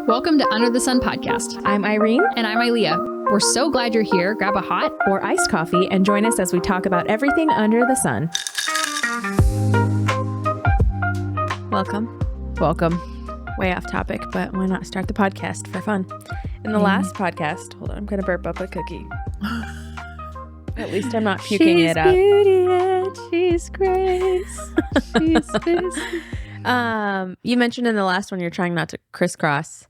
Welcome to Under the Sun podcast. I'm Irene. And I'm Aileeah. We're so glad you're here. Grab a hot or iced coffee and join us as we talk about everything under the sun. Welcome. Way off topic, but why not start the podcast for fun? In the last podcast, hold on, I'm going to burp up a cookie. At least I'm not puking it up. She's beauty and she's grace. She's busy. You mentioned in the last one you're trying not to crisscross.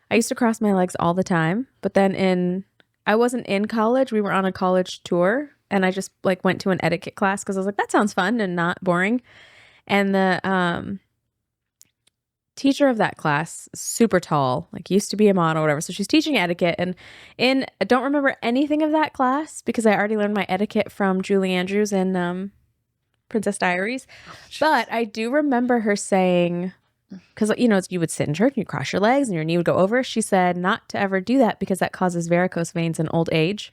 I used to cross my legs all the time, but then I wasn't in college. We were on a college tour, and I just went to an etiquette class because I was like, that sounds fun and not boring. And the teacher of that class, super tall, used to be a model, whatever. So she's teaching etiquette, and I don't remember anything of that class because I already learned my etiquette from Julie Andrews in Princess Diaries. But I do remember her saying, because you would sit in church and you cross your legs and your knee would go over. She said not to ever do that because that causes varicose veins in old age.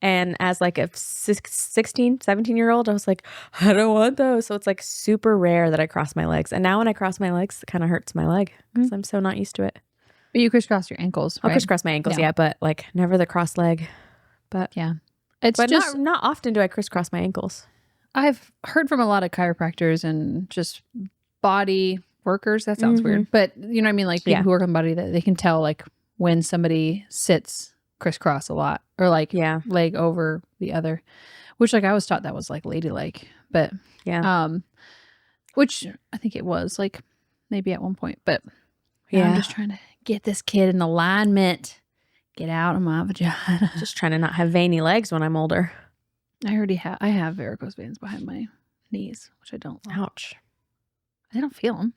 And as a 16, 17-year-old, I was like, I don't want those. So it's super rare that I cross my legs. And now when I cross my legs, it kind of hurts my leg because I'm so not used to it. But you crisscross your ankles, right? I'll crisscross my ankles, yeah, but never the cross leg. But yeah, not often do I crisscross my ankles. I've heard from a lot of chiropractors and just body workers. That sounds weird, but you know what I mean? People who work on body, that they can tell when somebody sits crisscross a lot or leg over the other, which I was taught that was ladylike, but which I think it was maybe at one point, but I'm just trying to get this kid in alignment, get out of my vagina. Just trying to not have veiny legs when I'm older. I have varicose veins behind my knees, which I don't like. Ouch. I don't feel them.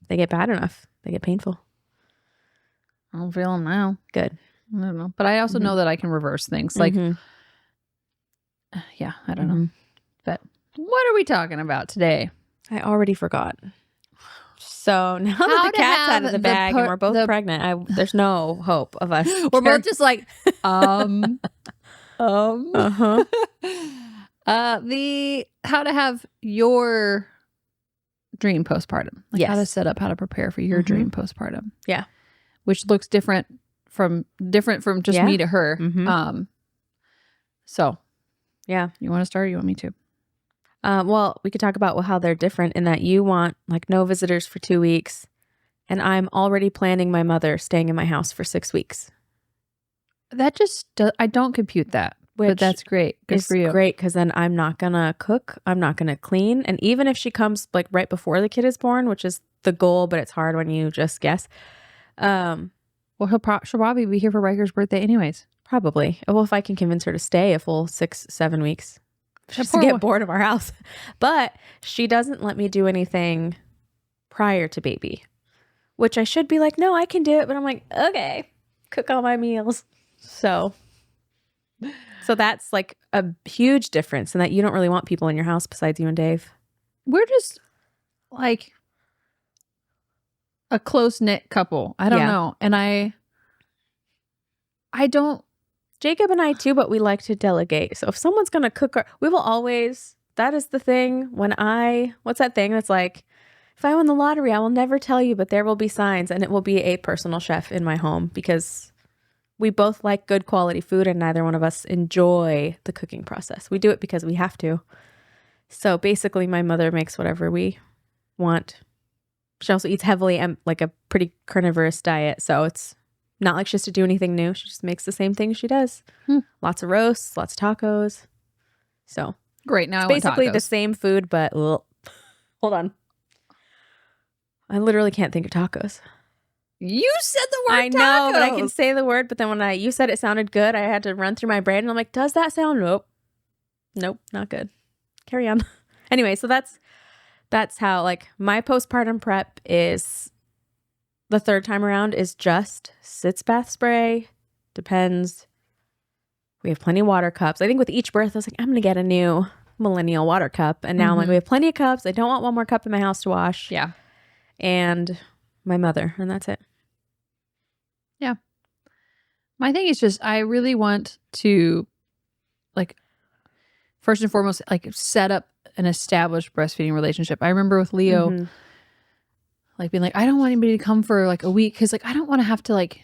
They get bad enough. They get painful. I don't feel them now. Good. I don't know. But I also know that I can reverse things. I don't know. But what are we talking about today? I already forgot. So now that the cat's out of the bag and we're both pregnant, there's no hope of us. We're both just how to have your dream postpartum. How to set up, how to prepare for your dream postpartum. Yeah. Which looks different from just me to her. So yeah. You want to start or you want me to? Well, we could talk about how they're different in that you want no visitors for 2 weeks, and I'm already planning my mother staying in my house for 6 weeks. That I don't compute that. But that's great. Good for you. Great, because then I'm not going to cook. I'm not going to clean. And even if she comes right before the kid is born, which is the goal, but it's hard when you just guess. Well, she'll probably be here for Riker's birthday anyways. Probably. Well, if I can convince her to stay a full 6-7 weeks. Just to get bored of our house. But she doesn't let me do anything prior to baby, which I should be no, I can do it. But I'm okay, cook all my meals. So that's a huge difference in that you don't really want people in your house besides you and Dave. We're just a close-knit couple. I don't know. And I don't. Jacob and I too, but we like to delegate. So if someone's going to cook, we will always, that is the thing what's that thing that's if I win the lottery, I will never tell you, but there will be signs and it will be a personal chef in my home because we both like good quality food and neither one of us enjoy the cooking process. We do it because we have to. So basically my mother makes whatever we want. She also eats heavily and a pretty carnivorous diet. So it's not she has to do anything new. She just makes the same thing she does. Lots of roasts, lots of tacos. So great. Now it's basically the same food, but hold on. I literally can't think of tacos. You said the word I know, tacos. but I can say the word. But then when you said it sounded good, I had to run through my brain. And I'm does that sound? Nope, not good. Carry on. Anyway, so that's how my postpartum prep is. The third time around is just sitz bath spray. Depends. We have plenty of water cups. I think with each birth, I was I'm going to get a new millennial water cup. And now I'm we have plenty of cups. I don't want one more cup in my house to wash. Yeah. And my mother. And that's it. Yeah. My thing is just, I really want to first and foremost, set up an established breastfeeding relationship. I remember with Leo, like being like, I don't want anybody to come for like a week because like I don't want to have to like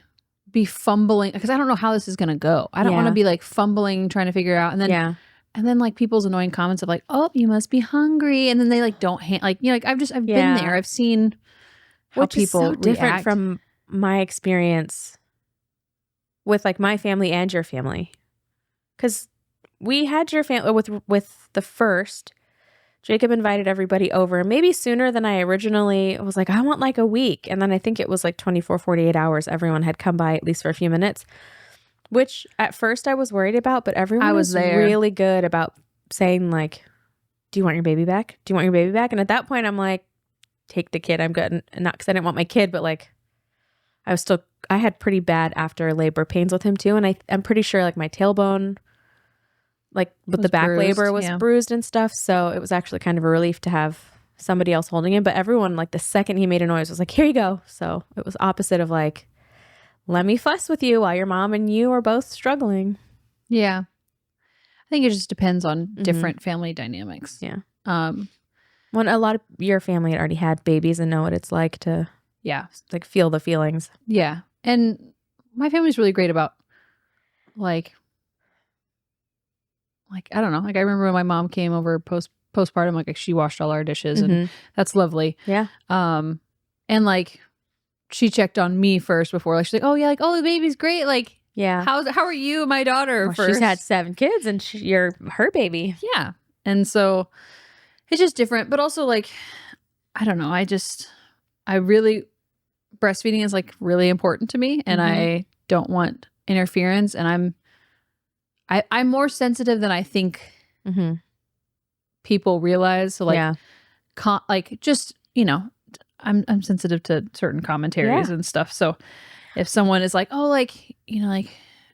be fumbling because I don't know how this is gonna go. I don't want to be like fumbling trying to figure out, and then like people's annoying comments of like, oh, you must be hungry, and then they like don't like like I've been there. I've seen how which people is so different react. from my experience with like my family and your family, because we had your family with the first. Jacob invited everybody over maybe sooner than I originally was like, I want like a week. And then I think it was like 24, 48 hours. Everyone had come by at least for a few minutes, which at first I was worried about, but everyone was really good about saying like, do you want your baby back? Do you want your baby back? And at that point I'm like, take the kid. I'm good. And not because I didn't want my kid, but like I had pretty bad after labor pains with him too. And I'm pretty sure like my tailbone, like with the back labor was bruised and stuff. So it was actually kind of a relief to have somebody else holding him. But everyone, like the second he made a noise was like, here you go. So it was opposite of like, let me fuss with you while your mom and you are both struggling. Yeah. I think it just depends on different family dynamics. Yeah. When a lot of your family had already had babies and know what it's like to like feel the feelings. Yeah. And my family's really great about like I don't know. Like I remember when my mom came over postpartum, like she washed all our dishes and that's lovely. Yeah. And like she checked on me first before like she's like, oh yeah, like oh the baby's great. Like how are you, my daughter? Well, first. She's had 7 kids and you're her baby. Yeah. And so it's just different, but also like I don't know. I really breastfeeding is like really important to me, and I don't want interference, and I'm more sensitive than I think people realize. So like, like just, you know, I'm sensitive to certain commentaries and stuff. So if someone is like, oh, like, you know, like,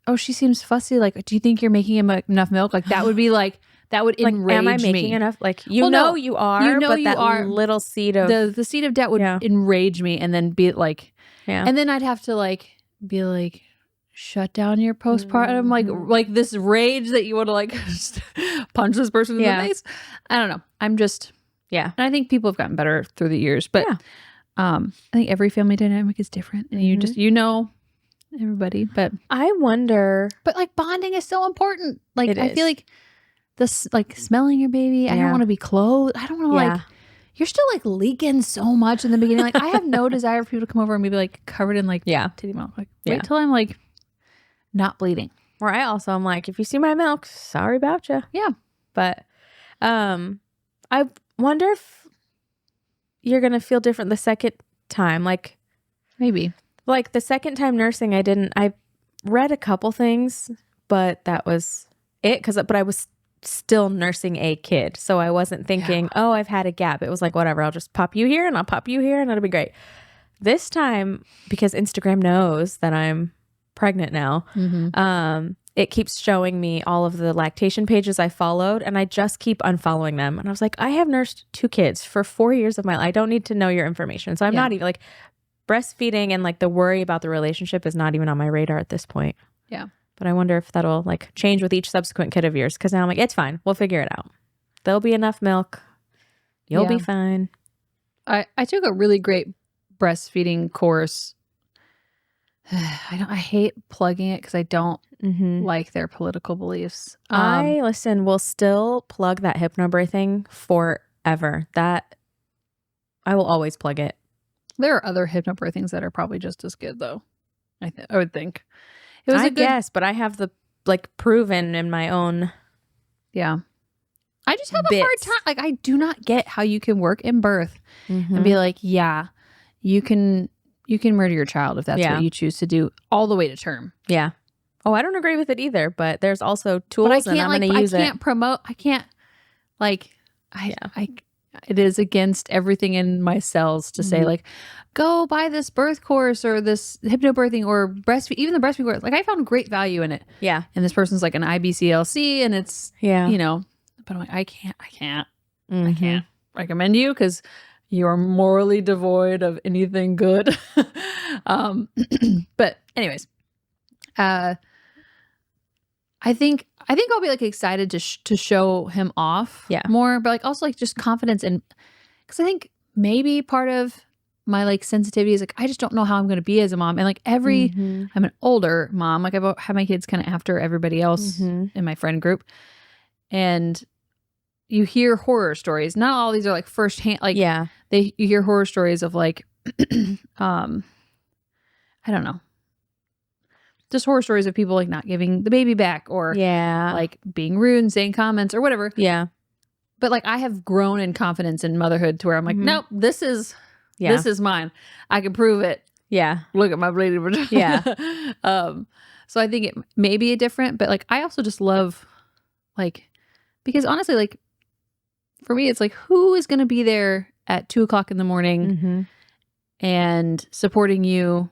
oh, she seems fussy. Like, do you think you're making him enough milk? Like that would be like, that would enrage me. Am I making enough? Like, you know you are, but that little seed of... The seed of doubt would enrage me, and then be like... And then I'd have to like be like, shut down your postpartum. Like this rage that you want to like punch this person in the face. I don't know. I'm just... And I think people have gotten better through the years. But I think every family dynamic is different. And you just, you know... everybody. But I wonder... But like bonding is so important. Like I feel like... this like smelling your baby. I don't want to be clothed. I don't want to like, you're still like leaking so much in the beginning. Like I have no desire for people to come over and be like covered in like titty milk. Like wait till I'm like not bleeding. Or I also am like, if you see my milk, sorry about you. Yeah. But I wonder if you're going to feel different the second time. Like maybe like the second time nursing, I read a couple things, but that was it. But I was still nursing a kid. So I wasn't thinking, oh, I've had a gap. It was like, whatever, I'll just pop you here and I'll pop you here and it'll be great. This time, because Instagram knows that I'm pregnant now, it keeps showing me all of the lactation pages I followed, and I just keep unfollowing them. And I was like, I have nursed 2 kids for 4 years of my life. I don't need to know your information. So I'm not even like breastfeeding, and like the worry about the relationship is not even on my radar at this point. Yeah. But I wonder if that'll like change with each subsequent kid of yours. Because now I'm like, it's fine. We'll figure it out. There'll be enough milk. You'll be fine. I took a really great breastfeeding course. I hate plugging it because I don't like their political beliefs. Will still plug that hypnobirthing forever. That I will always plug it. There are other hypnobirthings that are probably just as good though. I would think. It was I guess, but I have the like proven in my own. Yeah. I just have a hard time. Like I do not get how you can work in birth and be like, yeah, you can murder your child if that's what you choose to do all the way to term. Yeah. Oh, I don't agree with it either, but there's also tools and I'm going to use it. I can't promote. I can't like, it is against everything in my cells to say like, go buy this birth course or this hypnobirthing or breastfeed, even the breastfeeding course. Like I found great value in it. Yeah. And this person's like an IBCLC and it's, you know, but I'm like, I can't recommend you because you are morally devoid of anything good. But anyways, I think I'll be like excited to show him off more, but like also like just confidence in, because I think maybe part of my like sensitivity is like, I just don't know how I'm going to be as a mom. And like I'm an older mom. Like I've had my kids kind of after everybody else in my friend group. And you hear horror stories. Not all these are like firsthand, like you hear horror stories of like, I don't know. Just horror stories of people like not giving the baby back or like being rude and saying comments or whatever. Yeah. But like I have grown in confidence in motherhood to where I'm like, nope, this is mine. I can prove it. Yeah. Look at my bleeding vagina. Yeah. So I think it may be different, but like I also just love like, because honestly, like for me, it's like, who is going to be there at 2:00 in the morning and supporting you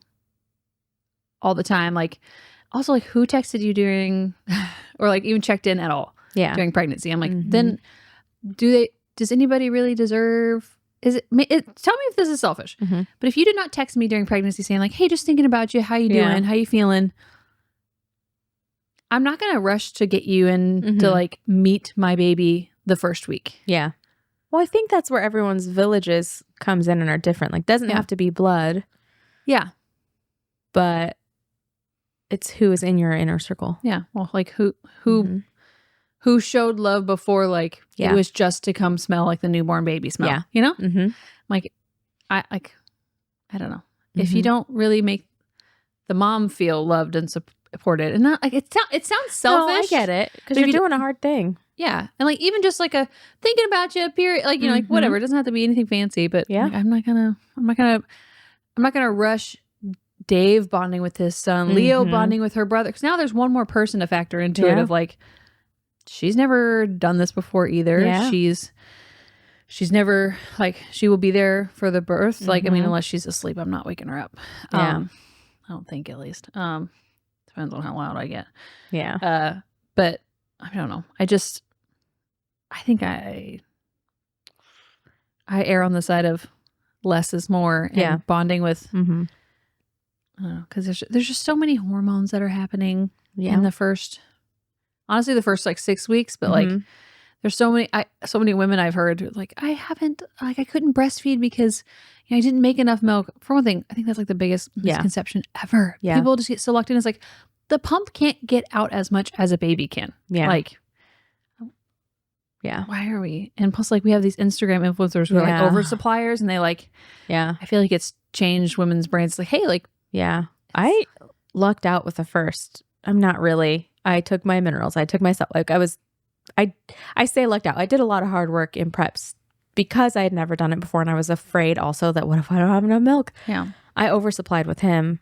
all the time? Like also like who texted you during or like even checked in at all during pregnancy? I'm like, then does anybody really deserve, tell me if this is selfish, but if you did not text me during pregnancy saying like, hey, just thinking about you, how you doing? How you feeling? I'm not going to rush to get you in to like meet my baby the first week. Yeah. Well, I think that's where everyone's villages comes in and are different. Like doesn't have to be blood. Yeah. But it's who is in your inner circle. Yeah. Well, like who showed love before like it was just to come smell like the newborn baby smell. Yeah. You know? Like I don't know. If you don't really make the mom feel loved and supported, and not like it sounds selfish. No, I get it, because you're doing a hard thing. Yeah, and like even just like a thinking about you period, like you know, like whatever. It doesn't have to be anything fancy, but like, I'm not gonna rush Dave bonding with his son, Leo bonding with her brother, because now there's one more person to factor into it of like, she's never done this before either. Yeah. She's never like, she will be there for the birth. Like, I mean, unless she's asleep, I'm not waking her up. I don't think, at least. Depends on how loud I get. Yeah. But I don't know. I think I err on the side of less is more and bonding with, I don't know, because there's just so many hormones that are happening in the first like 6 weeks, but like there's so many women I've heard like, I couldn't breastfeed because I didn't make enough milk. For one thing, I think that's like the biggest misconception ever. People just get so locked in. It's like the pump can't get out as much as a baby can. Like, why are we? And plus, like, we have these Instagram influencers who are like oversuppliers, and they like, I feel like it's changed women's brains. Like, hey, like, I lucked out with the first. I'm not really. I took my minerals. I took myself. Like I say lucked out. I did a lot of hard work in preps because I had never done it before, and I was afraid also that what if I don't have enough milk? Yeah, I oversupplied with him,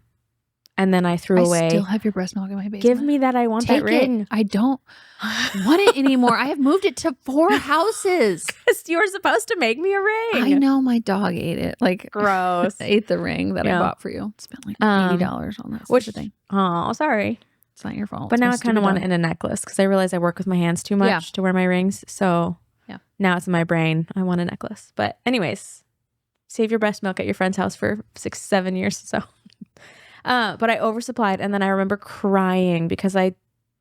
and then I threw away. I still have your breast milk in my basement. Give me that. I want that ring. I don't want it anymore. I have moved it to 4 houses. Because you were supposed to make me a ring. I know, my dog ate it. Like, gross. Ate the ring that I bought for you. Spent like $80 on that stupid thing. Oh, sorry. It's not your fault. But now I kind of want it in a necklace because I realize I work with my hands too much to wear my rings. So now it's in my brain. I want a necklace. But anyways, save your breast milk at your friend's house for 6-7 years. So, but I oversupplied, and then I remember crying because I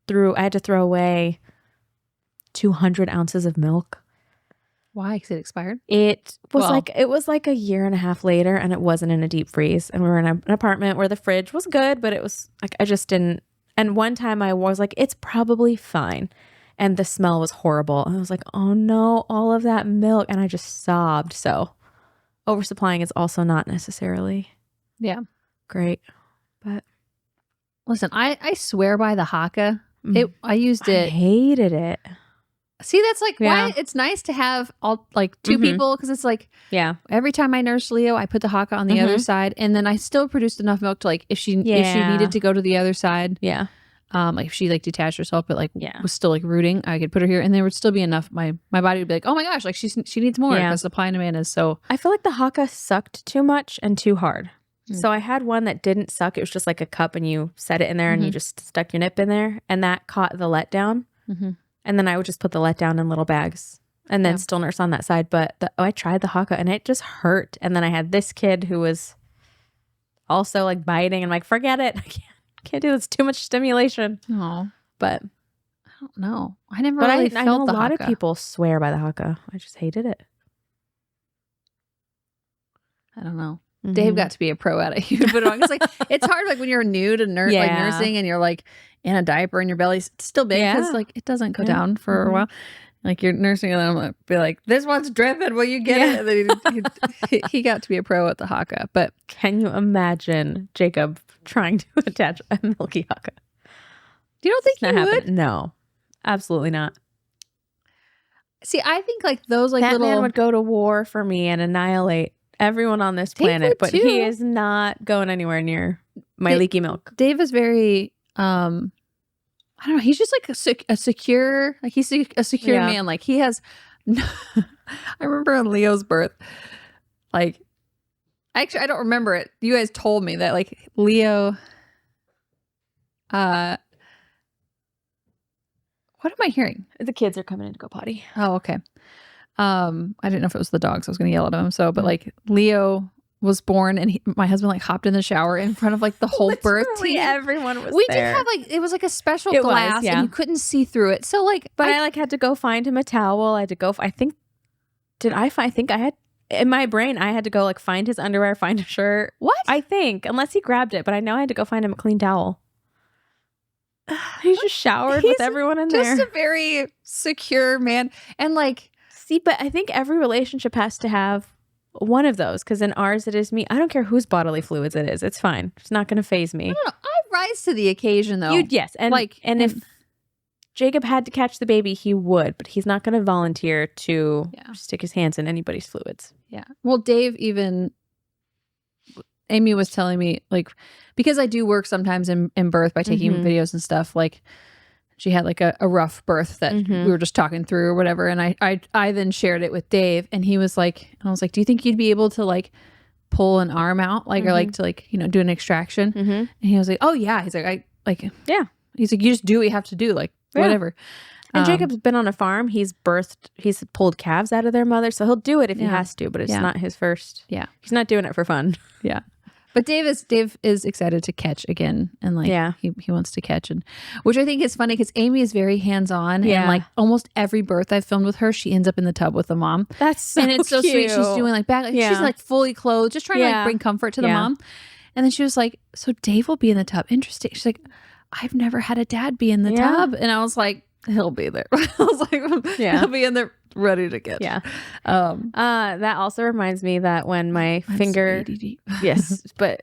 had to throw away 200 ounces of milk. Why? Because it expired? It was like a year and a half later, and it wasn't in a deep freeze. And we were in an apartment where the fridge was good, but it was like, I just didn't. And one time I was like, it's probably fine. And the smell was horrible. And I was like, oh no, all of that milk. And I just sobbed. So oversupplying is also not necessarily great. But listen, I swear by the Haka. I used it. I hated it. See, that's like why it's nice to have all like 2 people, because it's like every time I nursed Leo, I put the Haka on the other side, and then I still produced enough milk to like if she needed to go to the other side, like if she like detached herself but like was still like rooting, I could put her here, and there would still be enough. My body would be like, oh my gosh, like she needs more, because supply and demand is so. I feel like the Haka sucked too much and too hard. So I had one that didn't suck. It was just like a cup, and you set it in there and you just stuck your nip in there, and that caught the letdown. And then I would just put the letdown in little bags and then still nurse on that side. But I tried the Haka, and it just hurt. And then I had this kid who was also like biting, and I'm like, forget it. I can't do this. Too much stimulation. Oh, but I don't know. I never really felt I know the a lot Haka. of people swear by the Haka. I just hated it. I don't know. Dave got to be a pro at it. You put it on. It's like it's hard like when you're new to like nursing and you're like in a diaper and your belly's still big because like it doesn't go down for a while. Like you're nursing and then I'm like, be like, this one's dripping. Will you get it? And then he got to be a pro at the haka. But can you imagine Jacob trying to attach a milky haka? You don't think he would? No, absolutely not. See, I think like those like that little man would go to war for me and annihilate everyone on this planet, but he is not going anywhere near my leaky milk. Dave is very I don't know. He's just like a secure, like he's a secure man. Like he has, I remember on Leo's birth, like, actually, I don't remember it. You guys told me that like Leo, what am I hearing? The kids are coming in to go potty. Oh, okay. I didn't know if it was the dogs. I was going to yell at him. So, but like Leo was born and my husband like hopped in the shower in front of like the whole birth team. Everyone was we there. did have like, it was like a special glass and you couldn't see through it. So like, but I like had to go find him a towel. I had to go, I think I had, in my brain, I had to go like find his underwear, find a shirt. What? I think, unless he grabbed it, but I know I had to go find him a clean towel. He just showered with everyone in there. Just a very secure man. And like, see, but I think every relationship has to have one of those, because in ours it is me. I don't care whose bodily fluids it is. It's fine. It's not going to phase me. I rise to the occasion though. Yes, and like, and if Jacob had to catch the baby, he would, but he's not going to volunteer to stick his hands in anybody's fluids. Yeah. Well, Dave, even Amy was telling me, like, because I do work sometimes in birth by taking videos and stuff, like she had like a rough birth that we were just talking through or whatever. And I then shared it with Dave and he was like, I was like, do you think you'd be able to like pull an arm out? Like, or like to like, you know, do an extraction? And he was like, oh yeah. He's like, he's like, you just do what you have to do. Like whatever. And Jacob's been on a farm. He's pulled calves out of their mother. So he'll do it if he has to, but it's not his first. Yeah. He's not doing it for fun. Yeah. But Dave is excited to catch again, and like he wants to catch, and which I think is funny because Amy is very hands on, and like almost every birth I've filmed with her, she ends up in the tub with the mom. That's so and it's so cute. sweet. She's doing like back, she's like fully clothed, just trying to like bring comfort to the mom. And then she was like, "So Dave will be in the tub." Interesting. She's like, "I've never had a dad be in the tub," and I was like, "He'll be there." I was like, "He'll be in there." Ready to catch. Yeah. That also reminds me that when my finger, yes, but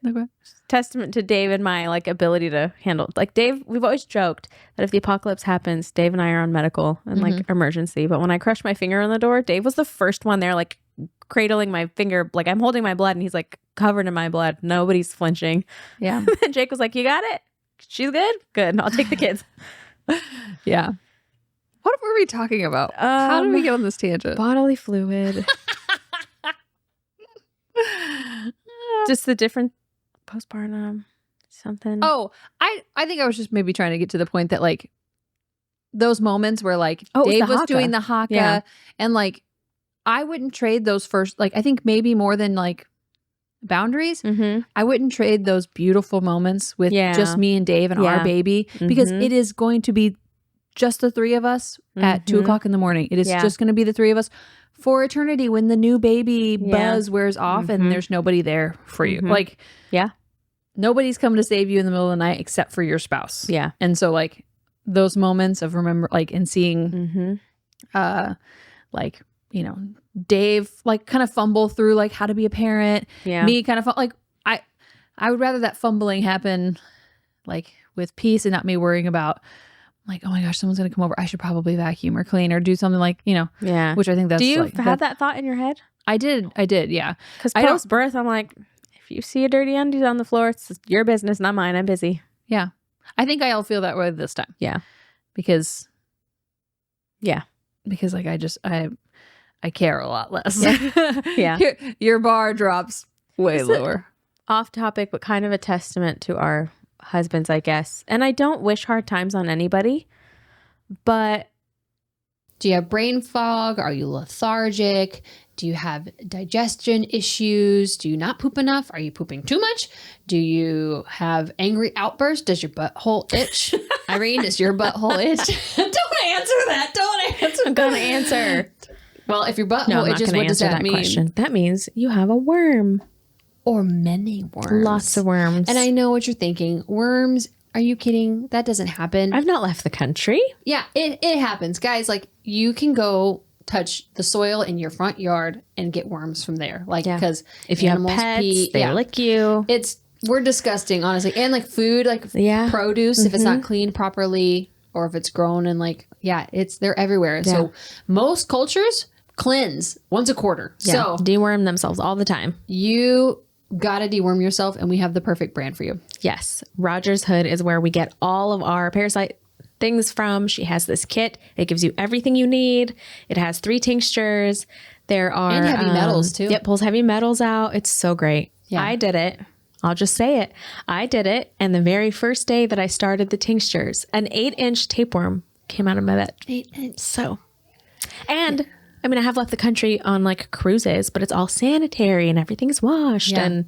testament to Dave and my like ability to handle, like Dave, we've always joked that if the apocalypse happens, Dave and I are on medical and like emergency. But when I crushed my finger on the door, Dave was the first one there, like cradling my finger, like I'm holding my blood and he's like covered in my blood. Nobody's flinching. Yeah. And Jake was like, "You got it? She's good? Good. I'll take the kids." Yeah. What were we talking about? How did we get on this tangent? Bodily fluid. Just the different postpartum something. Oh, I think I was just maybe trying to get to the point that like those moments where like Dave was doing the haka and like I wouldn't trade those first, like I think maybe more than like boundaries. I wouldn't trade those beautiful moments with just me and Dave and our baby because it is going to be just the three of us at 2 o'clock in the morning. It is just going to be the three of us for eternity when the new baby buzz wears off and there's nobody there for you. Like, nobody's coming to save you in the middle of the night except for your spouse. Yeah. And so like those moments of remember, like, and seeing, like, you know, Dave like kind of fumble through like how to be a parent. Yeah. Me kind of like, I would rather that fumbling happen like with peace and not me worrying about like, oh my gosh, someone's going to come over. I should probably vacuum or clean or do something like, you know, which I think that's. Do you like, have that thought in your head? I did. Yeah. Because post birth, I'm like, if you see a dirty undies on the floor, it's your business, not mine. I'm busy. Yeah. I think I'll feel that way this time. Yeah. Because like I care a lot less. Yeah. Your bar drops way lower. Off topic, but kind of a testament to our husbands, I guess. And I don't wish hard times on anybody, but do you have brain fog? Are you lethargic? Do you have digestion issues? Do you not poop enough? Are you pooping too much? Do you have angry outbursts? Does your butthole itch? Irene, does your butthole itch? Don't answer that. Don't answer. I'm gonna answer. Well, if your butthole itches, what does that mean? Question. That means you have a worm. or many worms. Lots of worms. And I know what you're thinking. Worms, are you kidding? That doesn't happen. I've not left the country. Yeah, it happens. Guys, like you can go touch the soil in your front yard and get worms from there. Like, because if you have pets, they lick you. We're disgusting, honestly. And like food, like produce, if it's not cleaned properly or if it's grown and like, they're everywhere. Yeah. So most cultures cleanse once a quarter. Yeah. So deworm themselves all the time. You gotta deworm yourself, and we have the perfect brand for you. Yes. Rogers Hood is where we get all of our parasite things from. She has this kit. It gives you everything you need. It has 3 tinctures. There are... And heavy metals, too. Yep, pulls heavy metals out. It's so great. Yeah. I did it. I'll just say it. I did it. And the very first day that I started the tinctures, an 8-inch tapeworm came out of my bed. 8 inch. So... And... I mean, I have left the country on like cruises, but it's all sanitary and everything's washed and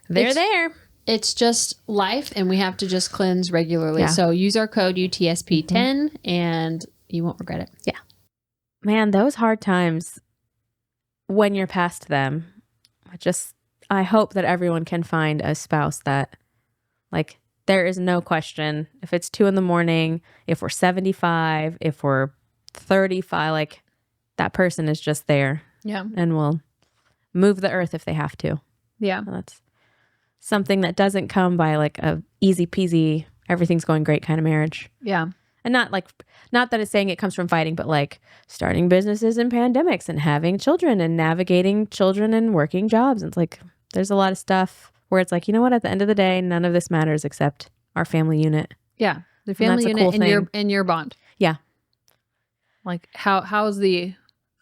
they're there. It's just life, and we have to just cleanse regularly. Yeah. So use our code UTSP10 and you won't regret it. Yeah. Man, those hard times when you're past them, I hope that everyone can find a spouse that like there is no question if it's 2 a.m, if we're 75, if we're 35, like that person is just there. Yeah. And will move the earth if they have to. Yeah. That's something that doesn't come by like a easy peasy, everything's going great kind of marriage. Yeah. And not that it's saying it comes from fighting, but like starting businesses in pandemics and having children and navigating children and working jobs. And it's like, there's a lot of stuff where it's like, you know what, at the end of the day, none of this matters except our family unit. Yeah. The family unit cool and your bond. Yeah. Like how's the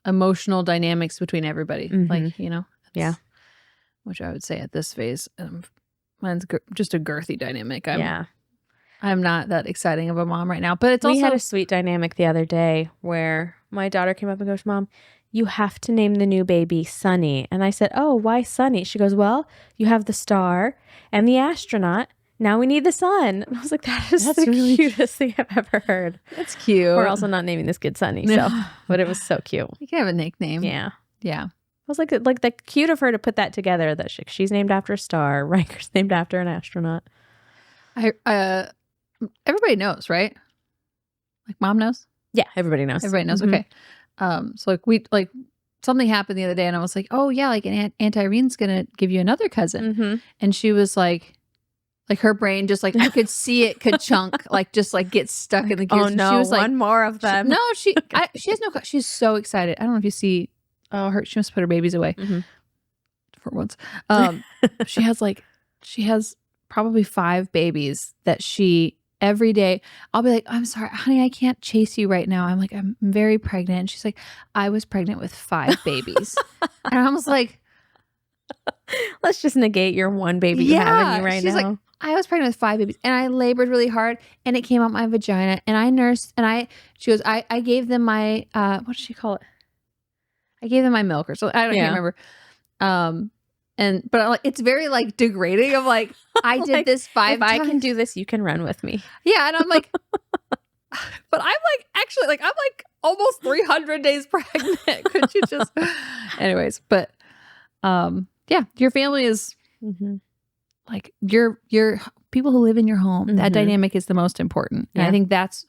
emotional dynamics between everybody, like, you know? Yeah. Which I would say at this phase, mine's just a girthy dynamic. I'm not that exciting of a mom right now, but it's also... We had a sweet dynamic the other day where my daughter came up and goes, Mom, you have to name the new baby Sunny. And I said, oh, why Sunny? She goes, well, you have the star and the astronaut. Now we need the sun. And I was like, that's the really cutest thing I've ever heard. That's cute. We're also not naming this kid Sunny, so but it was so cute. You can have a nickname. Yeah. Yeah. I was like the cute of her to put that together, that she's named after a star, Riker's named after an astronaut. Everybody knows, right? Like mom knows? Yeah, everybody knows. Everybody knows. Okay. So like something happened the other day and I was like, oh yeah, like Aunt Irene's gonna give you another cousin. And she was like her brain just like I could see it could chunk, like just like get stuck in the gears. Oh no, she was like, one more of them. she has no. She's so excited. I don't know if you see. Oh, she must put her babies away for once. She has probably 5 babies that she every day. I'll be like, I'm sorry, honey, I can't chase you right now. I'm like, I'm very pregnant. And she's like, I was pregnant with 5 babies, and I was like, let's just negate your one baby you have in you right she's now. Like, I was pregnant with 5 babies and I labored really hard and it came out my vagina and I nursed and she goes, I gave them my, what did she call it? I gave them my milk or so. I can't remember. But like, it's very like degrading of like, I did like, this 5 times. If I can do this, you can run with me. Yeah. And I'm like, but I'm like, actually like, I'm like almost 300 days pregnant. Could you just, anyways, but, yeah, your family is like your people who live in your home. That dynamic is the most important. And I think that's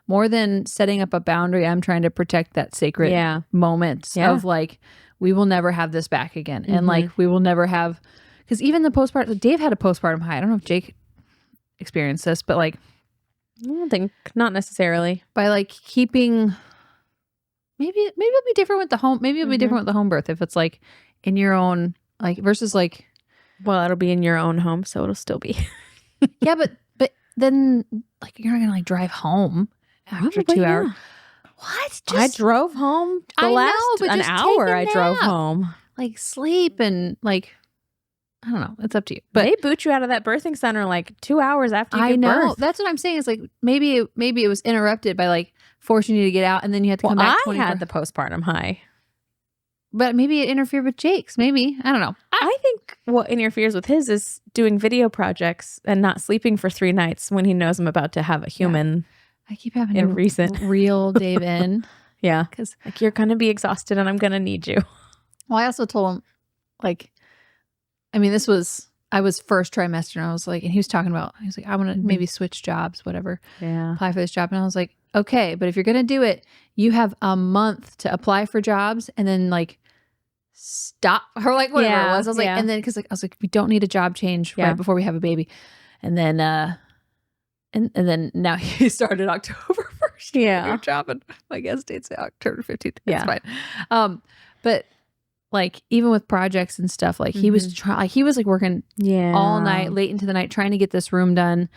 more than setting up a boundary. I'm trying to protect that sacred moments of like, we will never have this back again. And like, we will never have, because even the postpartum, Dave had a postpartum high. I don't know if Jake experienced this, but like, I don't think, not necessarily. By like keeping, maybe it'll be different with the home. Maybe it'll be different with the home birth if it's like in your own, like versus like, well, it'll be in your own home, so it'll still be. Yeah, but then like you're not gonna like drive home after 2 hours. What? I drove home an hour. I drove home. Like sleep and like I don't know. It's up to you. But they boot you out of that birthing center like 2 hours after you give birth. That's what I'm saying. Is like maybe it was interrupted by like forcing you to get out and then you had to come back. I had the postpartum high. But maybe it interfered with Jake's. Maybe. I don't know. I think what interferes with his is doing video projects and not sleeping for 3 nights when he knows I'm about to have a human. I keep having to reel Dave in. Yeah. Because like you're going to be exhausted and I'm going to need you. Well, I also told him like I mean, I was first trimester and I was like, and he was talking about, he was like, I want to maybe switch jobs, whatever. Yeah. Apply for this job. And I was like, okay, but if you're going to do it, you have a month to apply for jobs and then like stop or like whatever it was. I was like, and then because like, I was like, we don't need a job change right before we have a baby. And then, and then now he started October 1st. New job and my guest date's October 15th. It's fine. But like even with projects and stuff, like he was he was like working all night, late into the night, trying to get this room done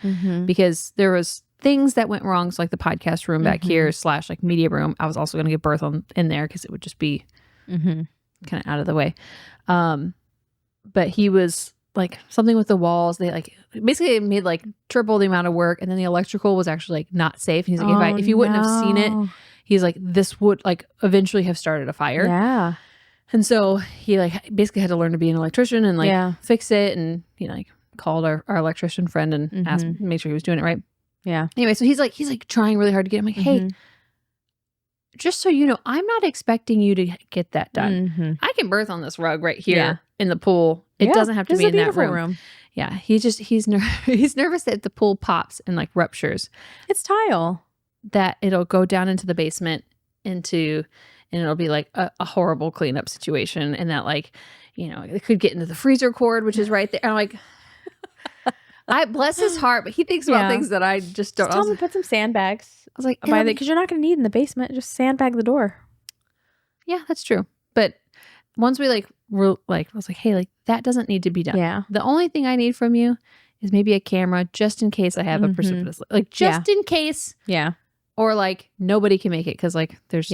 because there was things that went wrong. So like the podcast room back here / like media room, I was also going to give birth in there because it would just be kind of out of the way. But he was like something with the walls. They like basically made like triple the amount of work, and then the electrical was actually like not safe. And he's like, if you wouldn't have seen it, he's like, this would like eventually have started a fire. Yeah. And so he like basically had to learn to be an electrician and like fix it. And he like called our electrician friend and asked, make sure he was doing it right. Yeah. Anyway, so he's like trying really hard to get him like, hey, just so you know, I'm not expecting you to get that done. I can birth on this rug right here in the pool. It doesn't have to be in that room. Yeah. He's nervous that if the pool pops and like ruptures, it's tile, that it'll go down into the basement and it'll be like a horrible cleanup situation. And that like, you know, it could get into the freezer cord, which is right there. And I'm like, I bless his heart, but he thinks about things that I just don't. Tell him to put some sandbags. I was like, because you're not going to need in the basement. Just sandbag the door. Yeah, that's true. But once we like, I was like, hey, like that doesn't need to be done. Yeah. The only thing I need from you is maybe a camera, just in case I have a precipitous, like just in case. Yeah. Or like nobody can make it because like there's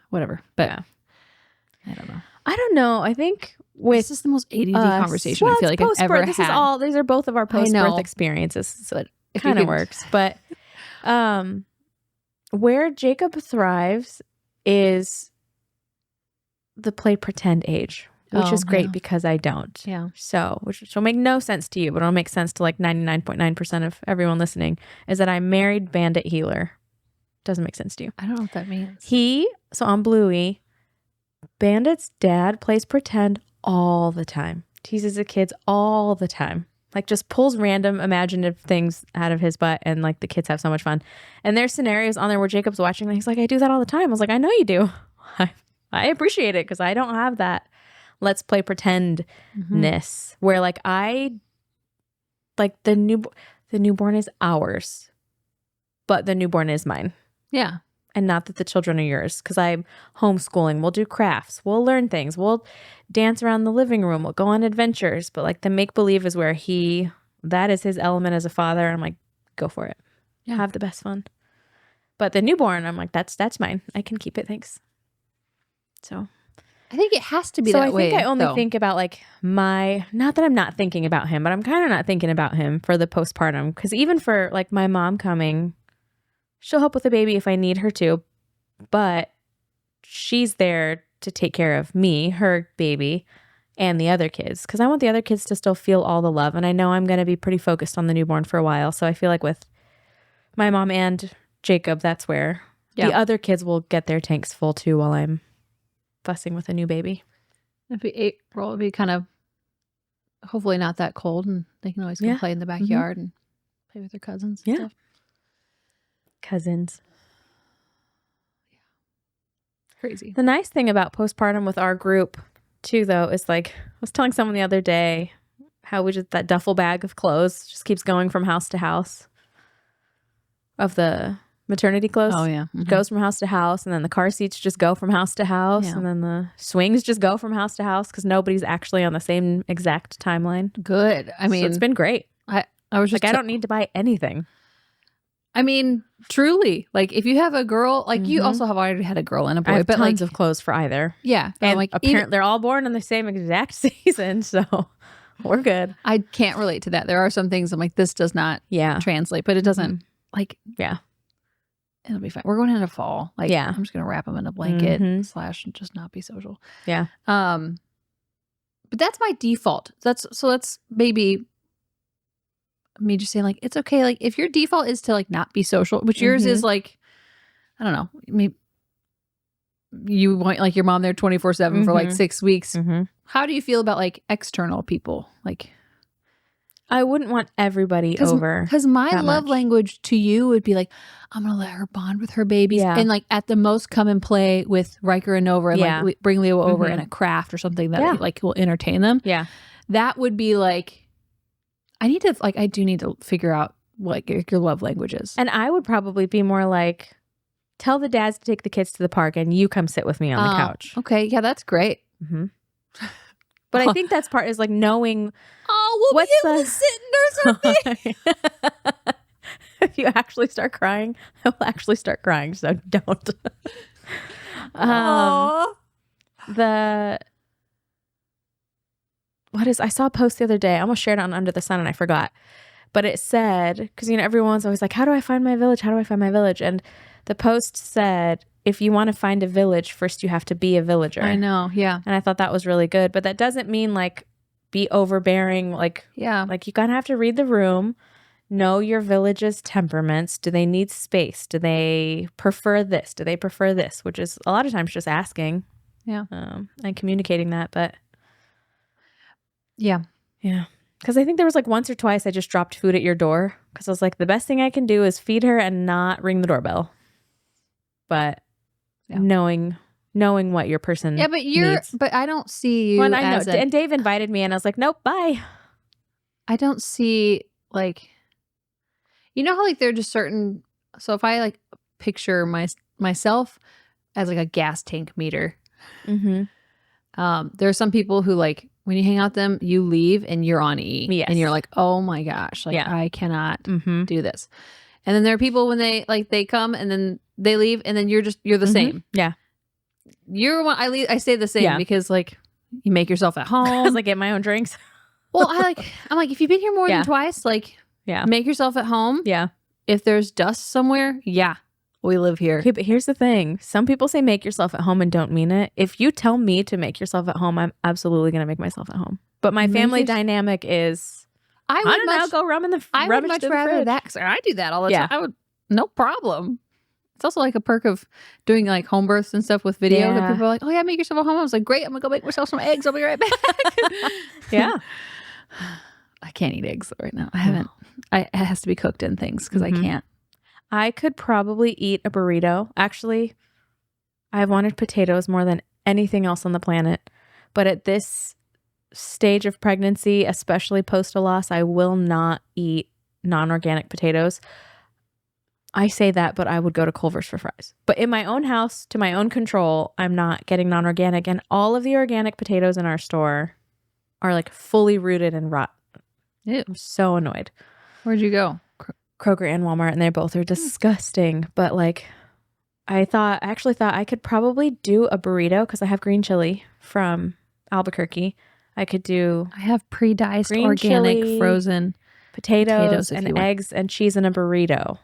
whatever. But I don't know. I don't know. I think this is the most ADD conversation I feel like I've ever had. These are both of our post-birth experiences, so it kind of works. But where Jacob thrives is the play pretend age, which is great because I don't. Yeah. So, which will make no sense to you, but it'll make sense to like 99.9% of everyone listening, is that I married Bandit Healer. Doesn't make sense to you. I don't know what that means. So on Bluey, Bandit's dad plays pretend all the time. Teases the kids all the time. Like just pulls random imaginative things out of his butt, and like the kids have so much fun. And there's scenarios on there where Jacob's watching and he's like, I do that all the time. I was like, I know you do. I appreciate it because I don't have that let's play pretend-ness where like the newborn is ours, but the newborn is mine. Yeah. And not that the children are yours, because I'm homeschooling. We'll do crafts. We'll learn things. We'll dance around the living room. We'll go on adventures. But like the make-believe is where that is his element as a father. I'm like, go for it. Yeah. Have the best fun. But the newborn, I'm like, that's mine. I can keep it. Thanks. So I think it has to be that way. I think I only think about like not that I'm not thinking about him, but I'm kind of not thinking about him for the postpartum. Because even for like my mom coming, she'll help with the baby if I need her to, but she's there to take care of me, her baby, and the other kids. Because I want the other kids to still feel all the love. And I know I'm going to be pretty focused on the newborn for a while. So I feel like with my mom and Jacob, that's where the other kids will get their tanks full too while I'm fussing with a new baby. If we April, it'll be kind of hopefully not that cold, and they can always go play in the backyard and play with their cousins and stuff. Cousins. Yeah. Crazy. The nice thing about postpartum with our group too, though, is like I was telling someone the other day how that duffel bag of clothes just keeps going from house to house of the maternity clothes. Oh yeah. Goes from house to house, and then the car seats just go from house to house, and then the swings just go from house to house because nobody's actually on the same exact timeline. Good. I mean, so it's been great. I was just like, I don't need to buy anything. I mean, truly, like if you have a girl, like you also have already had a girl and a boy, I have but tons like, of clothes for either. Yeah. And like apparently they're all born in the same exact season. So we're good. I can't relate to that. There are some things I'm like, this does not translate, but it doesn't like, it'll be fine. We're going into fall. Like, I'm just going to wrap them in a blanket / just not be social. Yeah. But that's my default. That's maybe me just saying like, it's okay. Like if your default is to like not be social, which yours is like, I don't know, maybe you want like your mom there 24/7 for like 6 weeks. How do you feel about like external people? Like, I wouldn't want everybody over. Because my that love much. language to you would be like, I'm going to let her bond with her babies. Yeah. And like at the most come and play with Riker and Nova and Yeah. like bring Leo over Mhm. in a craft or something that Yeah. like will entertain them. Yeah. That would be like, I do need to figure out what your love language is. And I would probably be more like, tell the dads to take the kids to the park and you come sit with me on the couch. Okay. Yeah, that's great. Mm-hmm. But I think that's part is like knowing. Oh, we'll be able to sit and nurse our baby. If you actually start crying, I will actually start crying. So don't. I saw a post the other day. I almost shared it on Under the Sun and I forgot. But it said, because everyone's always like, how do I find my village? How do I find my village? And the post said, if you want to find a village, first you have to be a villager. I know. Yeah. And I thought that was really good. But that doesn't mean like be overbearing. Like you kind of have to read the room, know your village's temperaments. Do they need space? Do they prefer this? Do they prefer this? Which is a lot of times just asking. Yeah. And communicating that. But yeah. Yeah. Because I think there was like once or twice I just dropped food at your door because I was like, the best thing I can do is feed her and not ring the doorbell. But knowing what your person needs. But I don't see you. Well, I know. And Dave invited me and I was like, nope, bye. I don't see like, you know how like they're just certain. So if I like picture myself as like a gas tank meter, there are some people who like, when you hang out with them, you leave and you're on E. Yes. And you're like, oh my gosh, like I cannot do this. And then there are people when they come and then they leave and then you're the same. Yeah. You're one. I say the same because like you make yourself at home. I was like, get my own drinks. Well, I'm like, if you've been here more than twice, like make yourself at home. Yeah. If there's dust somewhere, we live here. Okay, but here's the thing. Some people say make yourself at home and don't mean it. If you tell me to make yourself at home, I'm absolutely going to make myself at home. But my family dynamic is, I would go rum in the I would much rather that because I do that all the time. I would, no problem. It's also like a perk of doing like home births and stuff with video that people are like, oh yeah, make yourself at home. I was like, great, I'm going to go make myself some eggs. I'll be right back. Yeah. I can't eat eggs right now. I haven't. It has to be cooked in things because I can't. I could probably eat a burrito. Actually, I've wanted potatoes more than anything else on the planet. But at this stage of pregnancy, especially post a loss, I will not eat non-organic potatoes. I say that, but I would go to Culver's for fries. But in my own house, to my own control, I'm not getting non-organic. And all of the organic potatoes in our store are like fully rooted in rot. Ew. I'm so annoyed. Where'd you go? Kroger and Walmart, and they both are disgusting. But like, I actually thought I could probably do a burrito because I have green chili from Albuquerque. I have pre-diced organic chili, frozen potatoes and eggs and cheese in a burrito.